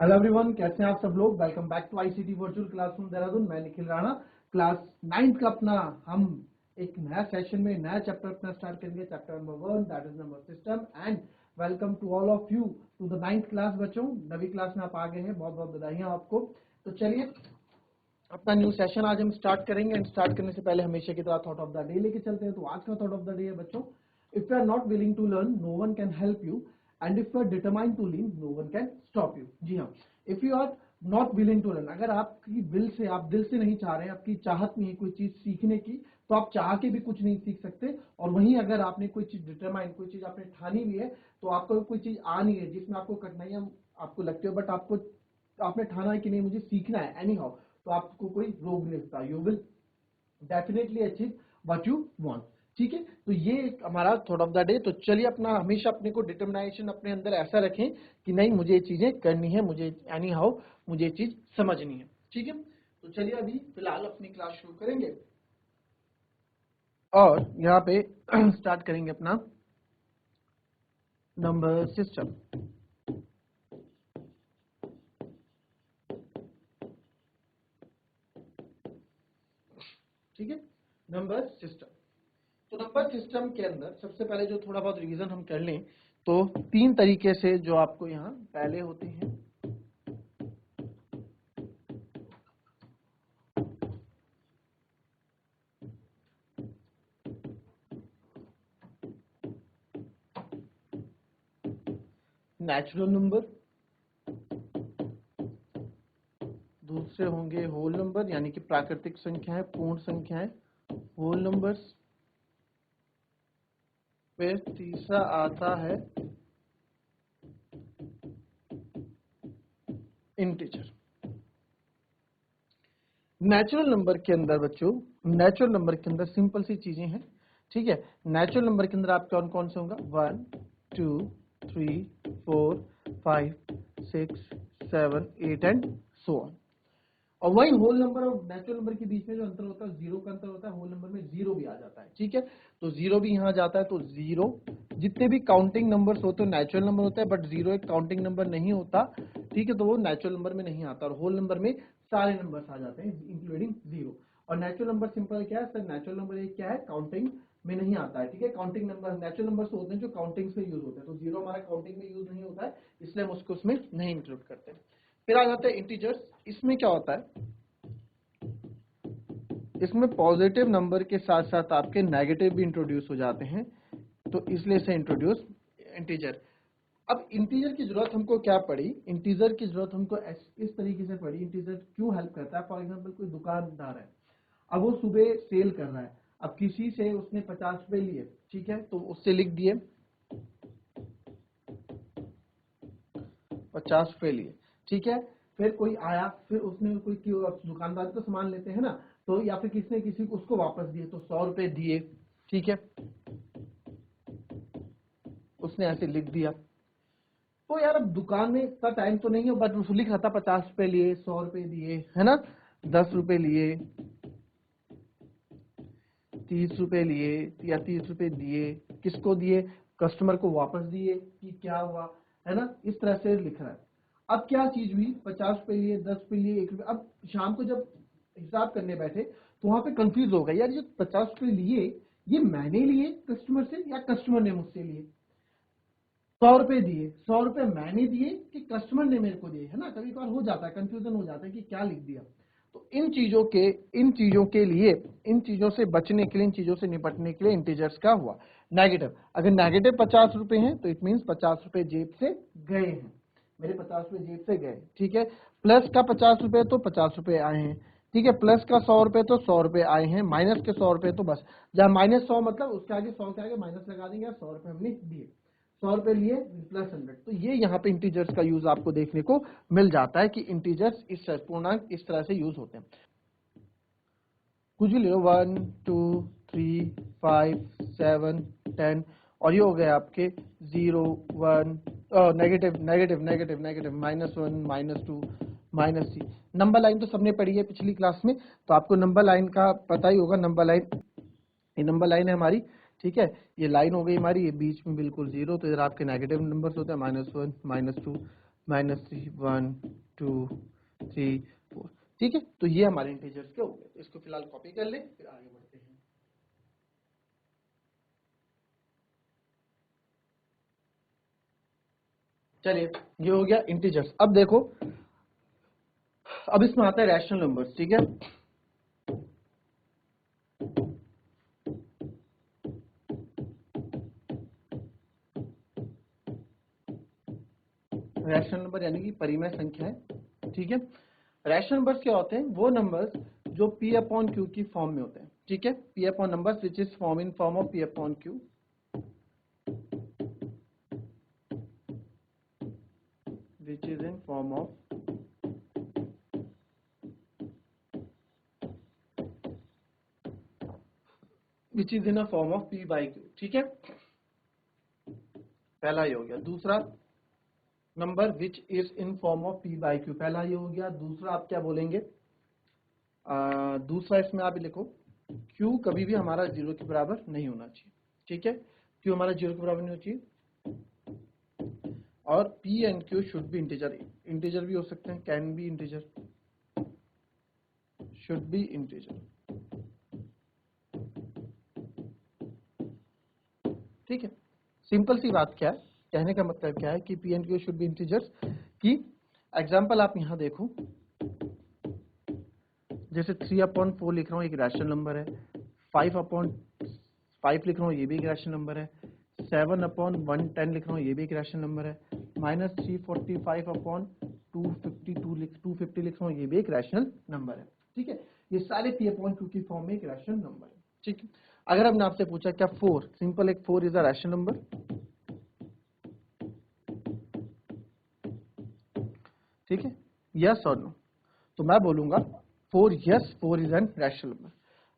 Hello everyone, कैसे हैं आप सब लोग। Welcome back to ICT virtual classroom Dehradun. मैं निखिल राणा, क्लास 9th का अपना हम एक नया सेशन में नया चैप्टर अपना स्टार्ट करेंगे। Chapter number 1 that is number system. And welcome to all of you to the 9th class. बच्चों, नवी क्लास में आप आ गए हैं, बहुत बहुत बधाइयां आपको। तो चलिए अपना न्यू सेशन आज हम स्टार्ट करेंगे। एंड स्टार्ट करने से पहले हमेशा की तरह थॉट ऑफ द डे लेके चलते हैं। तो आज का थॉट ऑफ द डे है बच्चों, if you are not willing to learn no one can help you, and if you are determined to learn no one can stop you. जी हाँ, if you are not willing to learn, अगर आपकी दिल से, आप दिल से नहीं चाह रहे हैं, आपकी चाहत नहीं है कोई चीज सीखने की, तो आप चाह के भी कुछ नहीं सीख सकते। और वहीं अगर आपने कोई चीज डिटरमाइन, कोई चीज आपने ठानी हुई है, तो आपको कोई चीज आ नहीं है जिसमें आपको कठिनाइयां आपको लगती है, बट आपको आपने ठाना है कि नहीं मुझे सीखना है एनी हाउ, तो आपको कोई रोक नहीं सकता। You will definitely achieve what you want. ठीक है, तो ये एक हमारा थॉट ऑफ द डे। तो चलिए अपना हमेशा अपने को डिटर्मिनेशन अपने अंदर ऐसा रखें कि नहीं मुझे ये चीजें करनी है, मुझे एनी हाउ मुझे ये चीज समझनी है। ठीक है, तो चलिए अभी फिलहाल अपनी क्लास शुरू करेंगे और यहाँ पे स्टार्ट करेंगे अपना नंबर सिस्टम। ठीक है, नंबर सिस्टम। तो नंबर सिस्टम के अंदर सबसे पहले जो थोड़ा बहुत रिवीजन हम कर लें, तो 3 तरीके से जो आपको यहाँ पहले होते हैं। नेचुरल नंबर, दूसरे होंगे होल नंबर यानी कि प्राकृतिक संख्याएं, पूर्ण संख्याएं, होल नंबर्स। फिर तीसरा आता है इंटीजर। नेचुरल नंबर के अंदर बच्चों, नेचुरल नंबर के अंदर सिंपल सी चीजें हैं। ठीक है, नेचुरल नंबर के अंदर आप कौन कौन से होगा, 1 2 3 4 5 6 7 8 एंड सो ऑन। और वही होल नंबर और नेचुरल नंबर के बीच में जो अंतर होता है, जीरो का अंतर होता है। होल नंबर में जीरो भी आ जाता है। ठीक है, तो जीरो भी यहाँ जाता है। तो जीरो, जितने भी काउंटिंग नंबर्स होते हैं नेचुरल नंबर होता है, बट जीरो एक काउंटिंग नंबर नहीं होता। ठीक है, तो वो नेचुरल नंबर में नहीं आता। और होल नंबर में सारे नंबर्स आ जाते हैं इंक्लूडिंग जीरो। और नेचुरल नंबर सिंपल क्या है सर, नेचुरल नंबर एक क्या है, काउंटिंग में नहीं आता है। ठीक है, काउंटिंग नंबर, नेचुरल नंबर्स होते हैं जो काउंटिंग में यूज होते हैं। तो जीरो हमारा काउंटिंग में यूज नहीं होता है, इसलिए हम उसको उसमें नहीं इंक्लूड करते। फिर आ जाते हैं इंटीजर्स। इसमें क्या होता है, इसमें पॉजिटिव नंबर के साथ साथ आपके नेगेटिव भी इंट्रोड्यूस हो जाते हैं, तो इसलिए से इंट्रोड्यूस इंटीजर। अब इंटीजर की जरूरत हमको क्या पड़ी, इंटीजर की जरूरत हमको इस तरीके से पड़ी। इंटीजर क्यों हेल्प करता है, फॉर एग्जांपल कोई दुकानदार है, अब वो सुबह सेल कर रहा है, अब किसी से उसने 50 रुपए लिए। ठीक है, तो उससे लिख दिए 50 रुपए लिए। ठीक है, फिर कोई आया, फिर उसने कोई, दुकानदार तो सामान लेते हैं ना, तो या फिर किसी ने किसी को उसको वापस दिए, तो 100 रुपए दिए। ठीक है, उसने ऐसे लिख दिया। तो यार अब दुकान में इतना टाइम तो नहीं है, बट उसने लिख रहा था 50 रुपए लिए, 100 रुपए दिए, है ना, 10 रुपए लिए, 30 रुपए लिए या 30 रुपए दिए, किसको दिए, कस्टमर को वापस दिए कि क्या हुआ, है ना, इस तरह से लिख रहा है। अब क्या चीज हुई, 50 रुपए लिए, 10 रुपए लिए, 1 रुपए। अब शाम को जब हिसाब करने बैठे तो वहां पे कंफ्यूज हो गया, यार ये 50 रुपए लिए, ये मैंने लिए कस्टमर से या कस्टमर ने मुझसे लिए। 100 रुपए दिए, 100 रुपए मैंने दिए कि कस्टमर ने मेरे को दिए, है ना। कभी कभार हो जाता है, कंफ्यूजन हो जाता है कि क्या लिख दिया। तो इन चीजों से बचने के लिए, इन चीजों से निपटने के लिए इंटीजर्स का हुआ नेगेटिव। अगर नेगेटिव 50 रुपए हैं तो इट मींस 50 रुपए जेब से गए हैं, मेरे 50 रुपए जेब से गए। ठीक है, प्लस का 50 रुपए तो 50 रुपए आए हैं। ठीक है, प्लस का 100 रुपए तो 100 रुपए आए हैं, माइनस के 100 रुपए तो बस, जहां -100 मतलब उसके आगे 100 के आगे माइनस लगा देंगे, 100 रुपए हमने दिए, 100 रुपए लिए प्लस 100। तो ये यहाँ पे इंटीजर्स का यूज आपको देखने को मिल जाता है कि इंटीजर्स इस पूर्णांक इस तरह से यूज होते हैं। कुछ भी ले लो, 1 2 3 5 7 10, और ये हो गए आपके 0 1 negative negative negative negative, -1 -2 -3। Number line तो सबने पढ़ी है पिछली क्लास में, तो आपको नंबर लाइन का पता ही होगा। नंबर लाइन, ये नंबर लाइन है हमारी। ठीक है, ये लाइन हो गई हमारी, ये बीच में बिल्कुल जीरो, तो इधर आपके नेगेटिव नंबर्स होते हैं, -1 -2 -3 1 2 3 4। ठीक है, तो ये हमारे इंटीजर्स के हो गए। तो इसको फिलहाल कॉपी कर लें, फिर आगे बढ़ते हैं। चलिए, ये हो गया इंटीजर्स। अब देखो, अब इसमें आता है रैशनल नंबर्स। ठीक है, रैशनल नंबर यानी कि परिमेय संख्या है। ठीक है, रैशनल नंबर्स क्या होते हैं? वो नंबर्स जो p अपॉन q की फॉर्म में होते हैं। ठीक है, p upon numbers which is form in form of p upon q, which is in form of which is in a form of p by q। ठीक है, पहला ये हो गया। दूसरा number which is in form of p by q, पहला ये हो गया। दूसरा आप क्या बोलेंगे? दूसरा इसमें आप लिखो q कभी भी हमारा 0 के बराबर नहीं होना चाहिए। ठीक है, q हमारा 0 के बराबर नहीं होना चाहिए, और p and q should be integer. Integer भी हो सकते हैं, can be integer, should be integer. ठीक है, सिंपल सी बात क्या है, कहने का मतलब क्या है कि p and q should be integers. की एग्जांपल आप यहां देखो, जैसे 3/4 लिख रहा हूँ, एक रैशनल नंबर है। 5/5 लिख रहा हूँ, ये भी एक रैशनल नंबर है। 7/110 लिख रहा हूँ, ये भी एक रैशनल नंबर है। -345/250 लिख रहा हूँ, ये भी एक रैशनल नंबर है। ठीक है, ये सारे p/q की फॉर्म में एक रैशनल नंबर है। ठीक है, अगर हमने आपसे पूछा क्या 4, सिंपल एक 4 इज अ रैशनल नंबर, ठीक है, यस और नो, तो मैं बोलूंगा 4 yes, 4 is an rational number.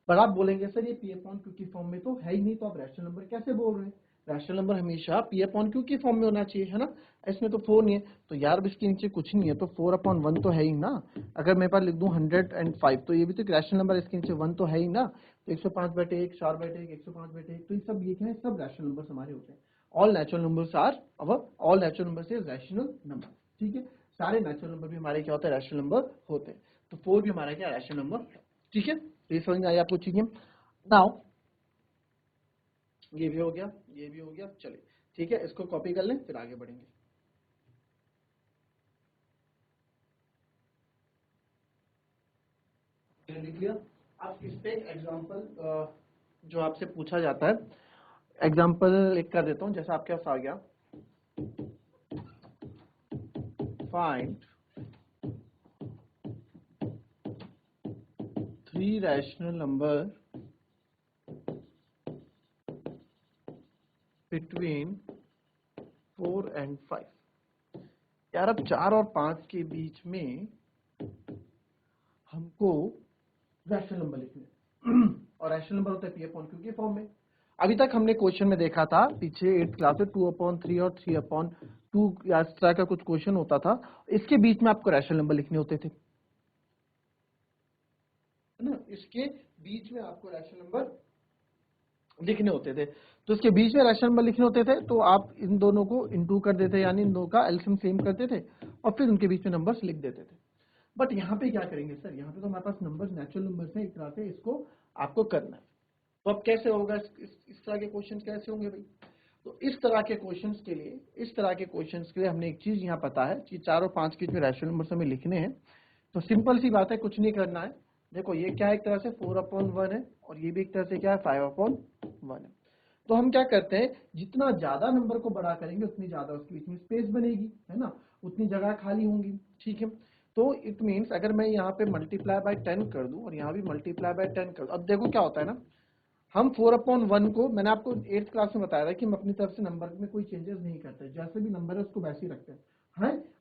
पर आप बोलेंगे सर ये p/q की फॉर्म में तो है ही नहीं, तो आप रैशनल नंबर कैसे बोल रहे हैं? रैशनल नंबर हमेशा p/q की फॉर्म में होना चाहिए, है ना? इसमें तो 4 नहीं है, तो यार इसके नीचे कुछ नहीं है, तो 4/1 तो है ही ना। अगर मेरे पास लिख दूं 105, तो ये भी तो एक रैशनल नंबर है, इसके नीचे 1 तो है ही ना। तो 105/1, 4/1, 105/1, तो ये सब ये क्या है? सब रैशनल नंबर्स हमारे होते हैं। All natural numbers are all natural numbers is rational number. ठीक है, सारे नेचुरल नंबर भी हमारे क्या होते हैं? रैशनल नंबर होते हैं। तो 4 भी हमारा क्या रैशनल नंबर है। ठीक है, तो ये समझ में आई आपको चीजें? नाउ ये भी हो गया, ये भी हो गया। चलिए ठीक है, इसको कॉपी कर लें, फिर आगे बढ़ेंगे। लिख लिया। अब इस पे एग्जांपल जो आपसे पूछा जाता है, एग्जांपल एक कर देता हूं। जैसा आपके पास आ गया, find 3 rational number between 4 and 5। यार अब 4 और 5 के बीच में हमको रैशनल नंबर लिखने और रैशनल नंबर होता है p/q के फॉर्म में। अभी तक हमने क्वेश्चन में देखा था पीछे 8th क्लास में 2/3 और 3/2 या इस तरह का कुछ क्वेश्चन होता था, इसके बीच में आपको रैशनल नंबर लिखने होते थे, है ना? इसके बीच में आपको रैशनल नंबर लिखने होते थे। तो इसके बीच में रैशनल नंबर लिखने होते थे, तो आप इन दोनों को इनटू कर देते, यानी इन दोनों का एलसीएम सेम करते थे और फिर उनके बीच में नंबर्स लिख देते थे। बट यहाँ पे क्या करेंगे सर? यहाँ पे तो हमारे पास नंबर्स नेचुरल नंबर्स हैं, एक तरह से इसको आपको करना है। तो अब कैसे होगा? इस तरह के क्वेश्चंस कैसे होंगे भाई? तो इस तरह के क्वेश्चंस के लिए, हमने एक चीज यहाँ पता है कि 4 और 5 के जो रैशनल नंबर्स हमें लिखने हैं, तो सिंपल सी बात है, कुछ नहीं करना है। देखो ये क्या है? एक तरह से 4/1 है, और ये भी एक तरह से क्या है? 5/1 है। तो हम क्या करते हैं, जितना ज्यादा नंबर को बड़ा करेंगे उतनी ज्यादा उसके बीच में स्पेस बनेगी, है ना? उतनी जगह खाली होंगी। ठीक है, तो इट मीन्स अगर मैं यहाँ पे मल्टीप्लाई बाय 10 कर दूं और यहाँ भी मल्टीप्लाई बाय 10 कर दूं, अब देखो क्या होता है ना, हम 4/1 को, मैंने आपको 8th क्लास में बताया था कि हम अपनी तरफ से नंबर में कोई चेंजेस नहीं करते, जैसे भी नंबर है उसको वैसे ही रखते हैं।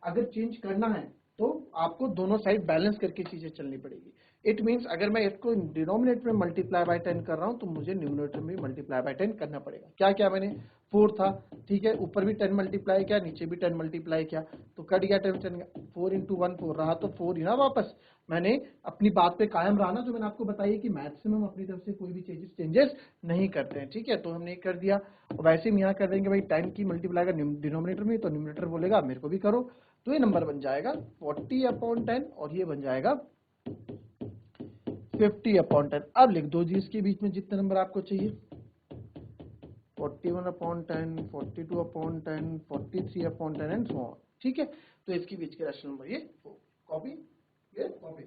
अगर चेंज करना है तो आपको दोनों साइड बैलेंस करके चीजें चलनी पड़ेगी। इट मीन्स अगर मैं इसको डिनोमिनेटर में मल्टीप्लाई बाय 10 कर रहा हूं तो मुझे न्यूमरेटर में मल्टीप्लाई बाय 10 करना पड़ेगा। क्या क्या मैंने 4 था, ठीक है, ऊपर भी 10 मल्टीप्लाई किया, नीचे भी 10 मल्टीप्लाई किया, तो कट गया 10 10, 4 इंटू 1 4 रहा, तो 4 ही ना वापस। मैंने अपनी बात पे कायम रहा ना, जो मैंने आपको बताई कि मैक्सिमम अपनी तरफ से कोई भी चेंजेस नहीं करते हैं, ठीक है। तो हमने कर दिया, और वैसे हम यहाँ कर देंगे भाई 10 की मल्टीप्लाई का डिनोमिनेटर में, तो न्यूमरेटर बोलेगा मेरे को भी करो, तो ये नंबर बन जाएगा 40/10 और ये बन जाएगा 50/10। अब लिख दो जी इसके बीच में जितने नंबर आपको चाहिए, 41/10, 42/10, 43/10 एंड सो ऑन, ठीक है। तो इसके बीच के रैशनल नंबर ये कॉपी, ये कॉपी।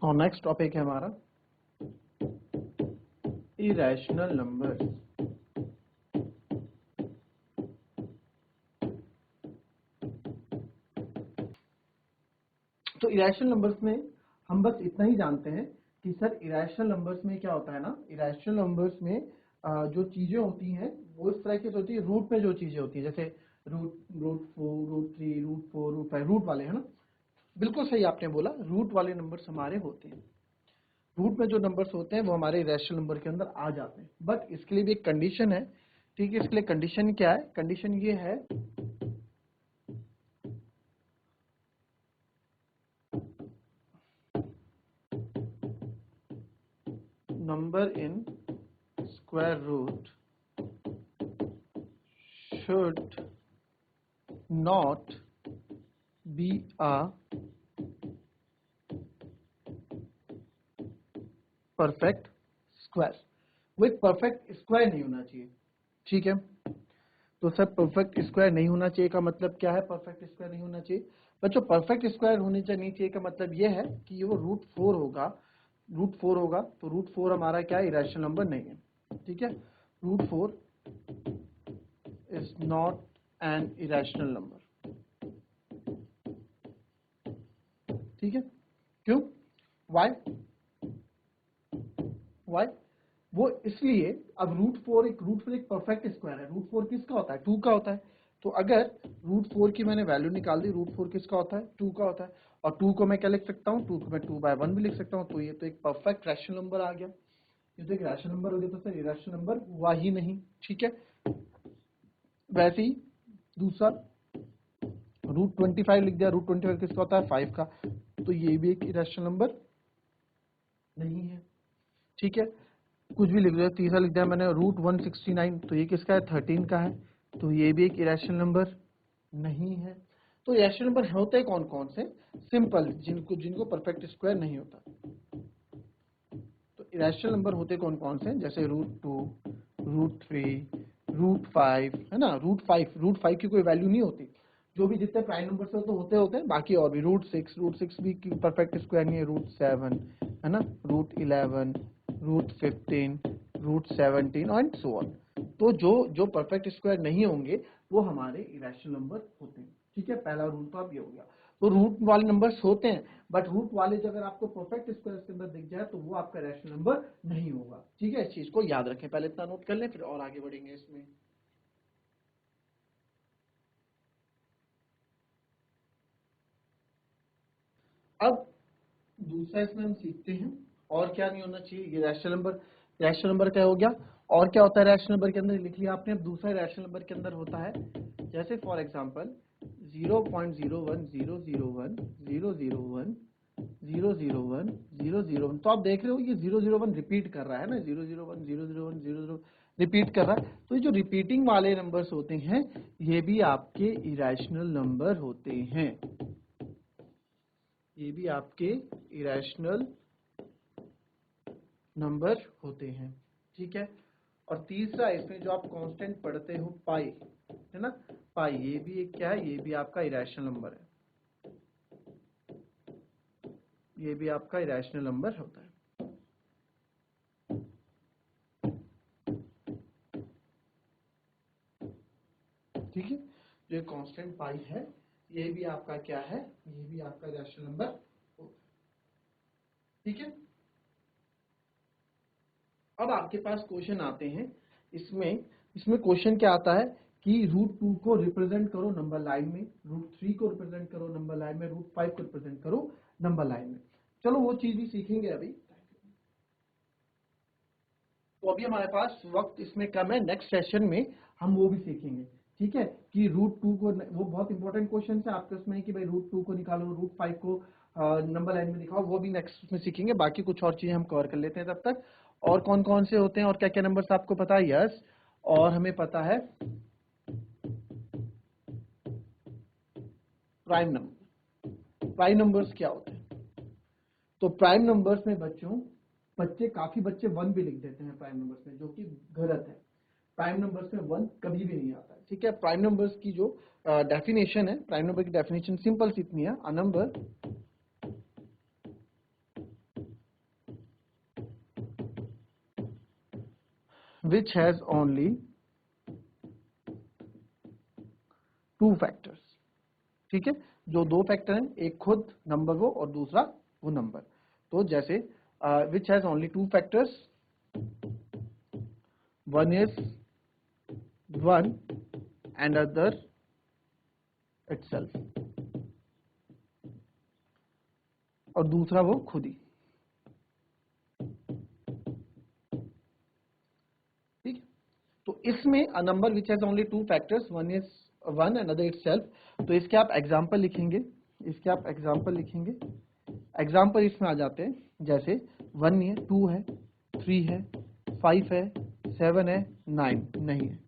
और नेक्स्ट टॉपिक है हमारा इरेशनल नंबर। तो इरेशनल नंबर्स में हम बस इतना ही जानते हैं कि सर इरेशनल नंबर्स में क्या होता है ना, इरेशनल नंबर्स में जो चीजें होती हैं वो इस तरह की होती है, रूट में जो चीजें होती है, जैसे root 4, root 3, root 4, root 5, root वाले, है ना। बिल्कुल सही आपने बोला, रूट वाले नंबर्स हमारे होते हैं। रूट में जो नंबर्स होते हैं वो हमारे इरेशनल नंबर के अंदर आ जाते हैं, बट इसके लिए भी एक कंडीशन है, ठीक है। इसके लिए कंडीशन क्या है, कंडीशन ये है number in square root should not be a perfect square। वो एक परफेक्ट स्क्वायर नहीं होना चाहिए, ठीक है। तो सर परफेक्ट स्क्वायर नहीं होना चाहिए का मतलब क्या है, परफेक्ट स्क्वायर नहीं होना चाहिए बच्चों। परफेक्ट स्क्वायर होनी चाहिए का मतलब ये है कि ये वो रूट 4 होगा, रूट 4 होगा, तो रूट 4 हमारा क्या है, इरेशनल नंबर नहीं है, ठीक है। Root 4 is not an irrational number, ठीक है। क्यों, वाई, वाई, वो इसलिए, अब रूट फोर एक परफेक्ट स्क्वायर है। रूट 4 किसका होता है, 2 का होता है। तो अगर रूट 4 की मैंने वैल्यू निकाल दी, रूट 4 किसका होता है, 2 का होता है, और 2 को मैं क्या लिख सकता हूँ, 2 को मैं 2/1 भी लिख सकता हूँ, तो ये तो एक परफेक्ट रैशनल नंबर आ गया। ये तो एक रैशनल नंबर हो गया, तो सर इरेशनल नंबर हुआ ही नहीं, ठीक है। वैसे ही दूसरा रूट 25 लिख दिया, रूट 25 किसका होता है, 5 का, तो ये भी एक इरेशनल नंबर नहीं है, ठीक है। कुछ भी लिख दिया, तीसरा लिख दिया मैंने रूट 169, तो ये किसका है, 13 का है, तो ये भी एक इरेशनल नंबर नहीं है। तो इरेशनल नंबर होते कौन कौन से, सिंपल, जिनको जिनको परफेक्ट स्क्वायर नहीं होता। तो इरेशनल नंबर होते कौन कौन से, जैसे रूट 2, रूट 3, रूट 5, है ना। रूट फाइव की कोई वैल्यू नहीं होती, जो भी जितने प्राइम नंबर से तो होते हैं, बाकी और भी रूट 6 भी परफेक्ट स्क्वायर नहीं है, रूट 7, है ना, root 11, root 15, root 17 and so on. तो जो परफेक्ट स्क्वायर नहीं होंगे वो हमारे इरेशनल नंबर होते हैं, ठीक है। पहला रूल तो अब ये हो गया। तो रूट वाले नंबर्स होते हैं, बट रूट वाले जो अगर आपको परफेक्ट स्क्वायर के अंदर दिख जाए तो वो आपका रैशनल नंबर नहीं होगा, ठीक है। इस चीज को याद रखें, पहले इतना नोट कर लें, फिर और आगे बढ़ेंगे इसमें। अब दूसरा इसमें हम सीखते हैं और क्या नहीं होना चाहिए, ये रैशनल नंबर, रैशनल नंबर क्या हो गया, और क्या होता है रैशनल नंबर के अंदर, लिख लिया आपने। अब दूसरा रैशनल नंबर के अंदर होता है, जैसे फॉर एग्जांपल 0.01, 001, 001, 001, 001, तो आप देख रहे हो ये 001 रिपीट कर रहा है ना, 001, 001, 00 रिपीट कर रहा है। तो ये जो रिपीटिंग वाले नंबर्स होते हैं ये भी आपके इरेशनल नंबर होते हैं, ये भी आपके इरेशनल नंबर होते हैं, ठीक है। और तीसरा इसमें जो आप कांस्टेंट पढ़ते हो पाई, है ना, पाई, ये भी एक क्या है, ये भी आपका इरेशनल नंबर है, ये भी आपका इरेशनल नंबर होता है, ठीक है। जो ये कांस्टेंट पाई है ये भी आपका क्या है, ये भी आपका इरेशनल नंबर होता है, ठीक है। अब आपके पास क्वेश्चन आते हैं, इसमें इसमें क्वेश्चन क्या आता है कि रूट 2 को रिप्रेजेंट करो नंबर लाइन में, रूट 3 को रिप्रेजेंट करो नंबर लाइन में, रूट 5 को रिप्रेजेंट करो नंबर लाइन में। चलो वो चीज भी सीखेंगे अभी। तो अभी हमारे पास वक्त इसमें कम है, नेक्स्ट सेशन में हम वो भी सीखेंगे, ठीक है, कि रूट 2 को, वो बहुत इंपॉर्टेंट क्वेश्चन है आपके उसमें कि भाई रूट 2 को निकालो, रूट 5 को नंबर लाइन में दिखाओ, वो भी नेक्स्ट में सीखेंगे। बाकी कुछ और चीजें हम कवर कर लेते हैं तब तक। और कौन कौन से होते हैं और क्या क्या नंबर्स आपको पता है? यस, और हमें पता है प्राइम नंबर। प्राइम नंबर्स क्या होते हैं? तो प्राइम नंबर्स में काफी बच्चे 1 भी लिख देते हैं प्राइम नंबर्स में, जो कि गलत है। प्राइम नंबर्स में 1 कभी भी नहीं आता है, ठीक है। प्राइम नंबर्स की जो डेफिनेशन है, प्राइम नंबर की डेफिनेशन सिंपल सी इतनी है, a number which has only 2 factors, ठीक है, जो 2 फैक्टर हैं, एक खुद नंबर वो और दूसरा वो नंबर। तो जैसे which has only 2 factors, one is 1 and other itself, और दूसरा वो खुद ही, ठीक है। तो इसमें a number which has only 2 factors, one is 1 and other itself, तो इसके आप एग्जांपल लिखेंगे, एग्जाम्पल इसमें आ जाते हैं, जैसे 1 नहीं है, 2 है, 3 है, 5 है, 7 है, 9 नहीं है।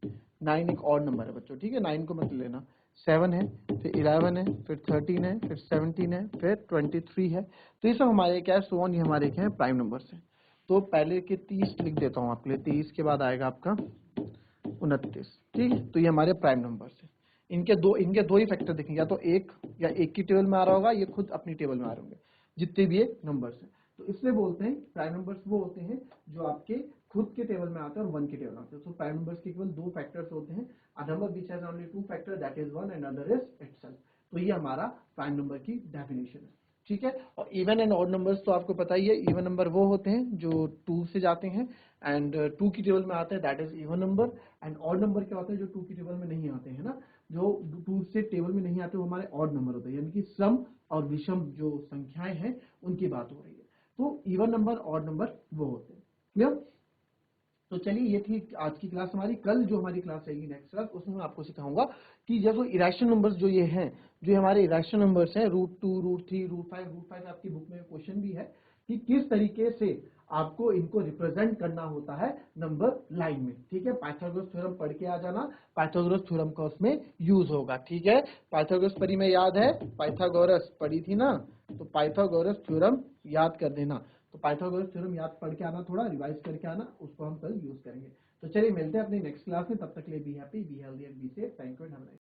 9 एक और नंबर है बच्चों, ठीक है, 9 को मत लेना। 7 है, फिर 11 है, फिर 13 है, फिर 17 है, फिर 23 है। तो ये सब हमारे क्या है, सोन, ये हमारे क्या है, प्राइम नंबर्स हैं। तो पहले के 30 लिख देता हूँ आपके लिए, 30 के बाद आएगा आपका 29, ठीक है। तो ये हमारे प्राइम नंबर्स हैं। इनके दो ही फैक्टर दिखेंगे, या तो एक की टेबल में आ रहा होगा, ये खुद अपनी टेबल में आ रहे होंगे, जितने भी ये नंबर्स हैं। तो इसलिए बोलते हैं प्राइम नंबर्स वो होते हैं जो आपके खुद के टेबल में आते हैं और 1 के टेबल में आते हैं। तो प्राइम नंबर्स के केवल 2 फैक्टर्स होते हैं, a number which has only 2 factor, that is 1 and other is itself. तो ये हमारा प्राइम नंबर की डेफिनेशन है, ठीक है। और इवन एंड ऑड नंबर्स तो आपको पता ही है, इवन नंबर वो होते हैं जो 2 से जाते हैं एंड 2 की टेबल में आते हैं, that is even number. And odd number क्या होते हैं, जो 2 की टेबल में नहीं आते हैं ना, जो 2 से टेबल में नहीं आते, वो हमारे ऑड नंबर होते हैं, यानी कि सम और विषम जो संख्याएं हैं उनकी बात हो रही है। तो इवन नंबर, ऑड नंबर वो होते हैं, क्लियर। तो चलिए, ये थी आज की क्लास हमारी। कल जो हमारी क्लास रहेगी नेक्स्ट क्लास, उसमें मैं आपको सिखाऊंगा कि जैसे इरेशनल नंबर्स जो ये हैं, जो हमारे इरेशनल नंबर्स हैं, रूट 2, रूट 3, रूट 5 आपकी बुक में क्वेश्चन भी है कि किस तरीके से आपको इनको रिप्रेजेंट करना होता है नंबर लाइन में, ठीक है। पाइथागोरस थ्योरम पढ़ के आ जाना, पाइथागोरस थ्योरम का उसमें यूज होगा, ठीक है। पाइथागोरस पढ़ी में याद है, पाइथागोरस पढ़ी थी ना, तो पाइथागोरस थ्योरम याद कर देना। तो पाइथागोरस थ्योरम याद पढ़ के आना, थोड़ा रिवाइज करके आना, उसको हम कल यूज करेंगे। तो चलिए मिलते हैं अपनी नेक्स्ट क्लास में, तब तक के लिए be happy, be healthy and be safe. Thank you and have a nice day.